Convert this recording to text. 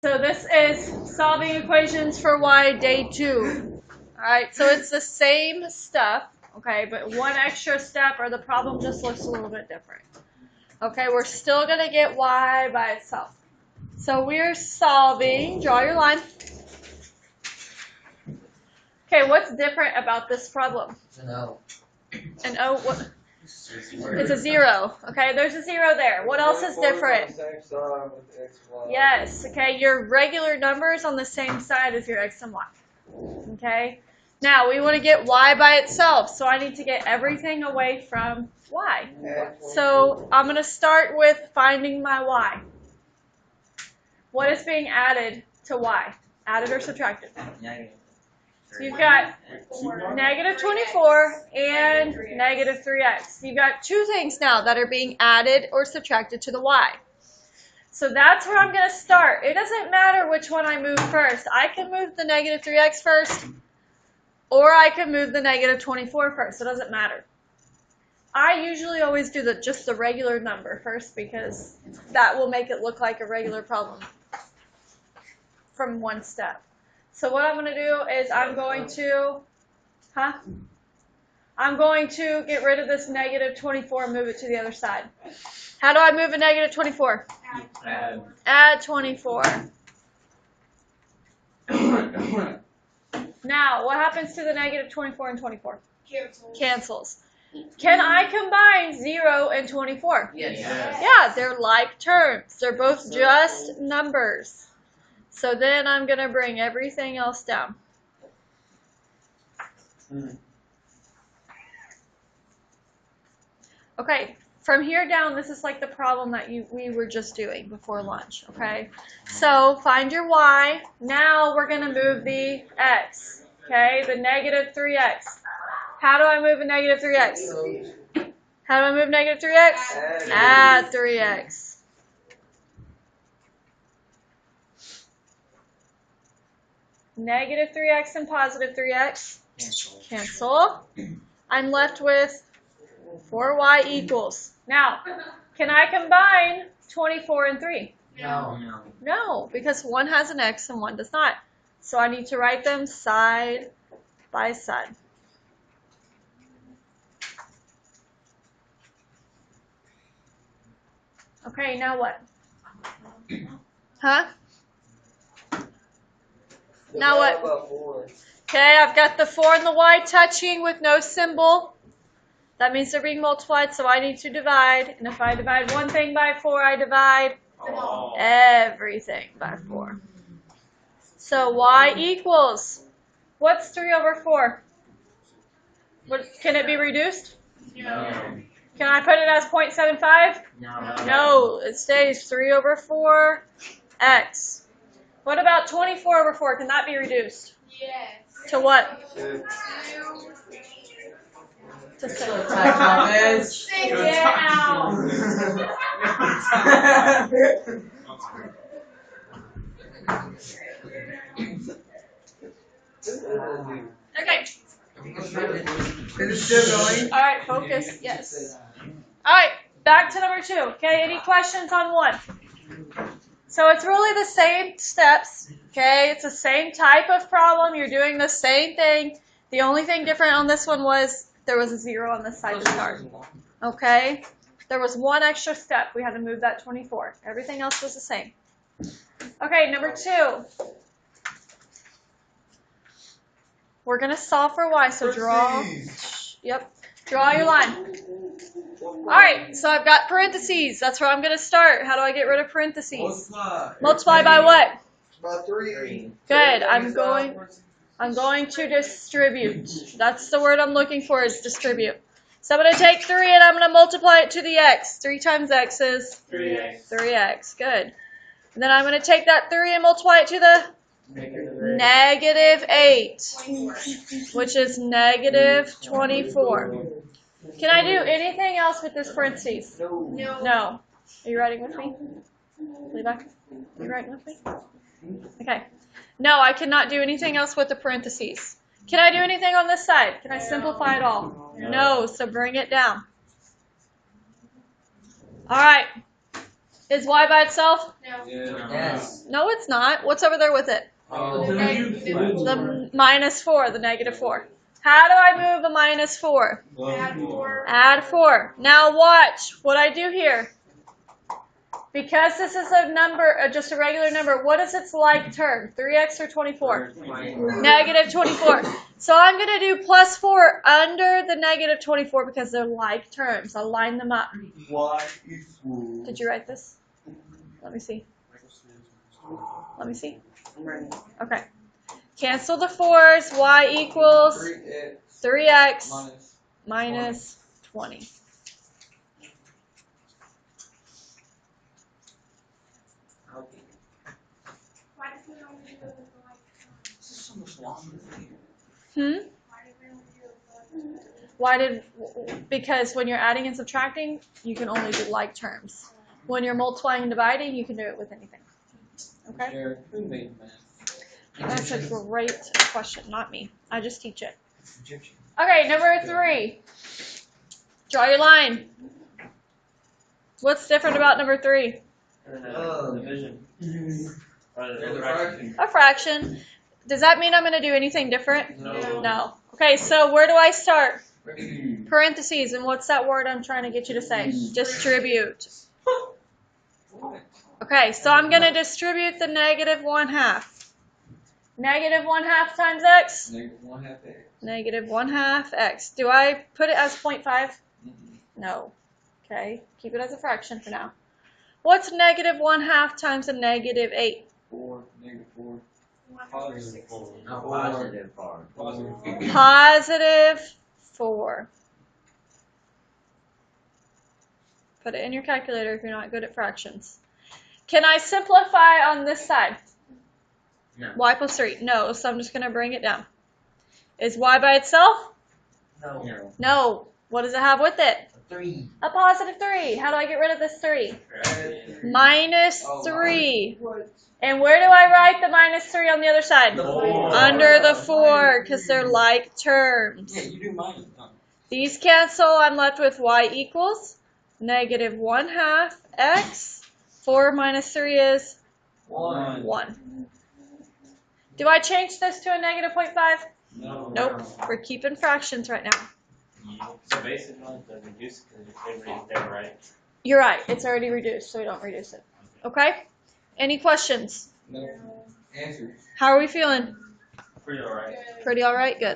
So this is solving equations for y day 2. All right, so it's the same stuff, okay, but one extra step or the problem just looks a little bit different. Okay, we're still going to get y by itself. So we're solving, draw your line. Okay, what's different about this problem? An O. An O, what? It's a 0. Okay, there's a 0 there. What else is different? Yes, okay, your regular numbers on the same side as your x and y. Okay, now we want to get y by itself, so I need to get everything away from y. So I'm going to start with finding my y. What is being added to y? Added or subtracted? Negative. So you've got negative 24 and negative 3x. You've got two things now that are being added or subtracted to the y. So that's where I'm going to start. It doesn't matter which one I move first. I can move the negative 3x first, or I can move the negative 24 first. It doesn't matter. I usually always do just the regular number first because that will make it look like a regular problem from one step. So what I'm going to do is I'm going to get rid of this negative 24 and move it to the other side. How do I move a negative 24? Add 24. Now, what happens to the negative 24 and 24? Cancels. Can I combine 0 and 24? Yes. Yeah, they're like terms. They're both just numbers. So then I'm going to bring everything else down. Okay, from here down, this is like the problem that we were just doing before lunch, okay? So find your y. Now we're going to move the x, okay, the negative 3x. How do I move a negative 3x? How do I move negative 3x? Add 3x. Negative 3x and positive 3x. Cancel. I'm left with 4y equals. Now, can I combine 24 and 3? No. No, because one has an x and one does not. So I need to write them side by side. Okay, now what? Huh? Now what? Okay, I've got the 4 and the y touching with no symbol. That means they're being multiplied, so I need to divide. And if I divide one thing by 4, I divide everything by 4. So y equals, what's 3 over 4? Can it be reduced? No. Can I put it as 0.75? No, it stays 3 over 4x. What about 24 over 4? Can that be reduced? Yes. To what? 2. To 6. Get out. Okay. Is it still going? All right, focus. Yes. All right, back to number 2. Okay, any questions on 1? So it's really the same steps. Okay, it's the same type of problem. You're doing the same thing. The only thing different on this one was there was a 0 on this side to start. Okay, there was one extra step. We had to move that 24. Everything else was the same. Okay, number 2. We're going to solve for y, so draw. Yep, draw your line. All right, so I've got parentheses. That's where I'm going to start. How do I get rid of parentheses? Multiply by what? By 3. Good. I'm going to distribute. That's the word I'm looking for, is distribute. So I'm going to take 3 and I'm going to multiply it to the x. 3 times x is 3x. Good. And then I'm going to take that 3 and multiply it to the negative 8, which is negative 24. Can I do anything else with this parentheses? No. Are you writing with me? Levi? Are you writing with me? Okay. No, I cannot do anything else with the parentheses. Can I do anything on this side? Can I simplify it all? No, so bring it down. All right. Is y by itself? No. Yes. No, it's not. What's over there with it? The minus 4, the negative 4. How do I move a minus 4? Add 4. Add 4. Now watch what I do here. Because this is a number, just a regular number, what is its like term? 3x or 24? Negative 24. So I'm going to do plus 4 under the negative 24 because they're like terms. I'll line them up. Did you write this? Let me see. Let me see. Okay. Cancel the 4's. Y equals 3x minus 20. Why did we only do it Why did, because when you're adding and subtracting, you can only do like terms. When you're multiplying and dividing, you can do it with anything. Okay? That's a great question, not me. I just teach it. Okay, number 3. Draw your line. What's different about number 3? Division. A fraction. Does that mean I'm going to do anything different? No. No. Okay, so where do I start? Parentheses, and what's that word I'm trying to get you to say? Distribute. Okay, so I'm going to distribute the negative 1/2. Negative 1/2 times x? Negative 1/2 x. Do I put it as 0.5? No. Okay, keep it as a fraction for now. What's negative 1/2 times a negative 8? 4, negative 4. Positive 4. Positive 4. Put it in your calculator if you're not good at fractions. Can I simplify on this side? No. Y plus 3. No, so I'm just going to bring it down. Is y by itself? No. No. What does it have with it? 3. A positive 3. How do I get rid of this 3? Minus 3. And where do I write the minus 3 on the other side? Under the 4, because they're like terms. Yeah, you do mine. These cancel. I'm left with y equals negative 1/2 x. 4 minus 3 is 1. Do I change this to a negative 0.5? No. Nope. We're keeping fractions right now. So basically, the reduce because your favorite is there, right? You're right. It's already reduced, so we don't reduce it. Okay? Any questions? No. Answers. How are we feeling? Pretty alright. Pretty all right? Good.